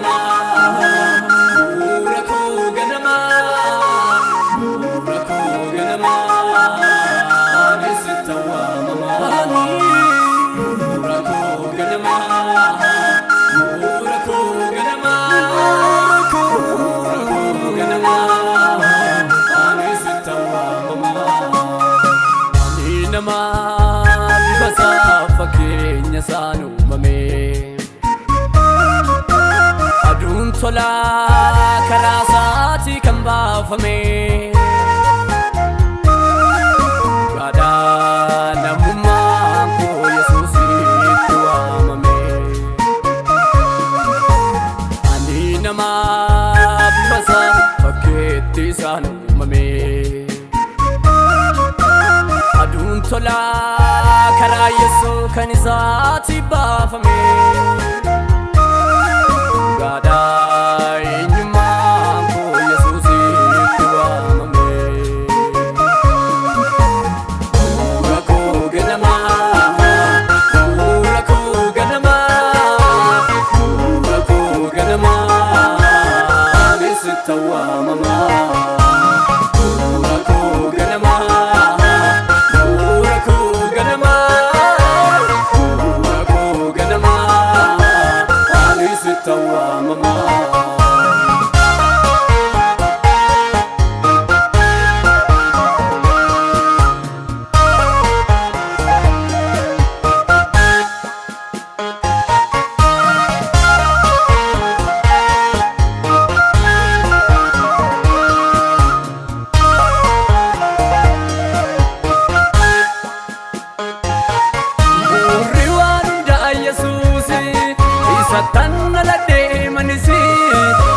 ganama bu'uura koo ganama bu'uura koo ganama ani sitti waamama bu'uura koo ganama bu'uura koo ganama bu'uura koo ganama ani sitti waamama ani nama basa fakkeenya isaan uumame aduun tola karaa isaatii kan baafame gaadhaa namummaan koo Yesuusitti waamame ani nama basa fakkeetti isaan uumame aduun tola karaa Yesuus kan isaatii baafame gaadhaa eenyummaan koo Yesuusitti waamame bu'uura koo ganama bu'uura koo ganama bu'uura koo ganama ani sitti waamama bu'uura koo ganama bu'uura koo ganama bu'uura koo ganama ani sitti waamama Tanna la deemanisi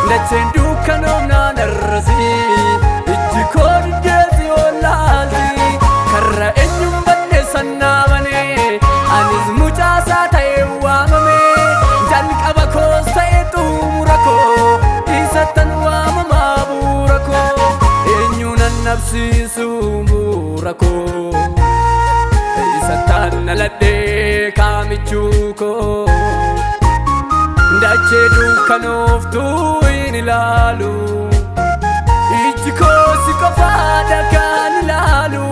lacheen dukkanoomnaan arrasi ijji koo diddeeti oolaalti karra eenyuun badne sannaamane anis mucaasaa ta'ee waamame jalqaba koos ta'ee xumura koo isattan waamamaa bu'uura koo eenyuun annabsiisu bu'uura koo isattan naladhee kaamichuu koo dachee dukkanoftuu hin ilaalu ijji koo si qofaadha kan ilaalu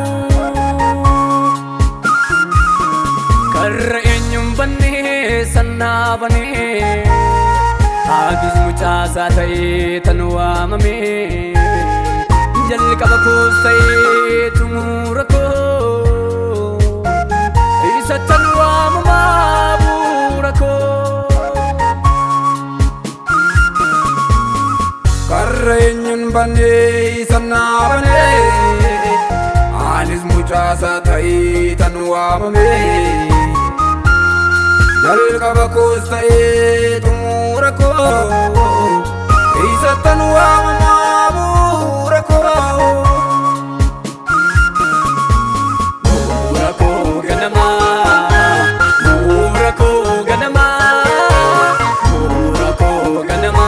karra eenyuun bannee sannaa banee haagis mucaasaa ta'ee tan waamame jalqaba koos ta'ee xumura koo isattan waamamaa bu'uura koo karra eenyuun bannee sannaa banee anis mucaasaa ta'ee tan waamame jalqaba koos ta'ee xumura koo isattan waamamaa bu'uura koo bu'uura koo ganama bu'uura koo ganama bu'uura koo ganama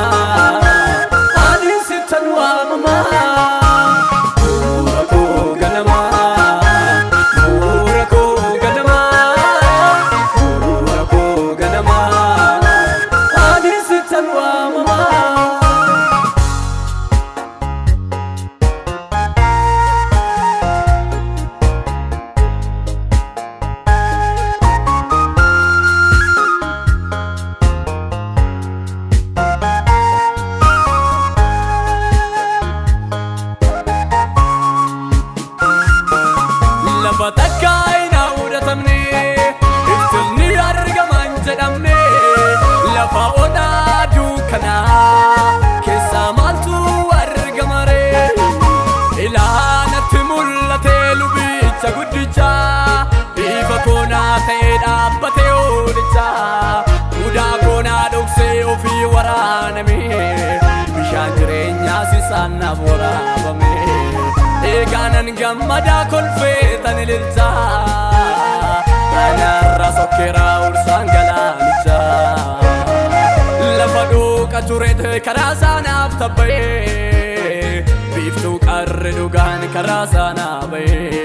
bu'uura koo ganama bu'uura koo ganama bu'uura koo ganama ani sittan waamama lafa takka hin hawwatamne iftilni argaman jedhamne lafa onaa dukkanaa keessaa maaltu argama ree ilaanatti mul'ate lubicha guddicha ifa koonaa ta'ee dhaabbatee oolicha mudaa koonaa dhoksee ofii waraaname bishaan jireenyaa isaan naaf waraabame eegaanan gammadaa kolfeetan ililcha anarra sokkeeraa ursaan galaanicha lafa dhuqa turete karaa saanaaf tabba'ee biiftuu qarre dhugaan karaa saanaa ba'ee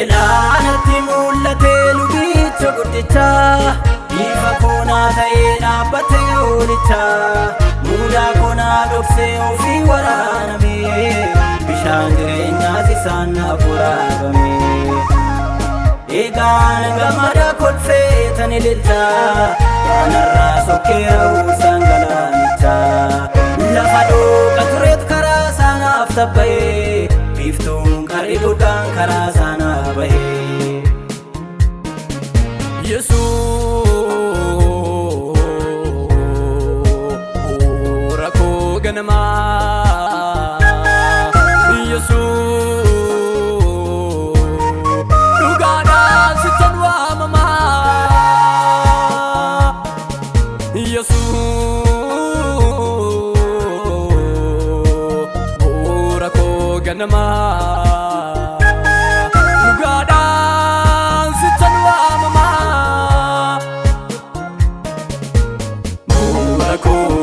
ilaanatti mul'ate lubicha guddicha ifa koonaa ta'ee dhaabbatee tolicha muda kona dhokse ofii waraaname bishaan jireenyaas isaan naaf waraabame eegaan gammada kolfeetan ililcha kanarraa sokkeera uusaan galaanicha lafa dhooqa tureet karaa saanaaf tabba'ee biiftuun qariidhuudhaan karaa saanaaf bahee Yesuus rakoo ganamaa Yesuus dhugaadhaan sittan waamamaa Yesuus rakoo ganamaa dhugaadhaan sittan waamamaa Rakoo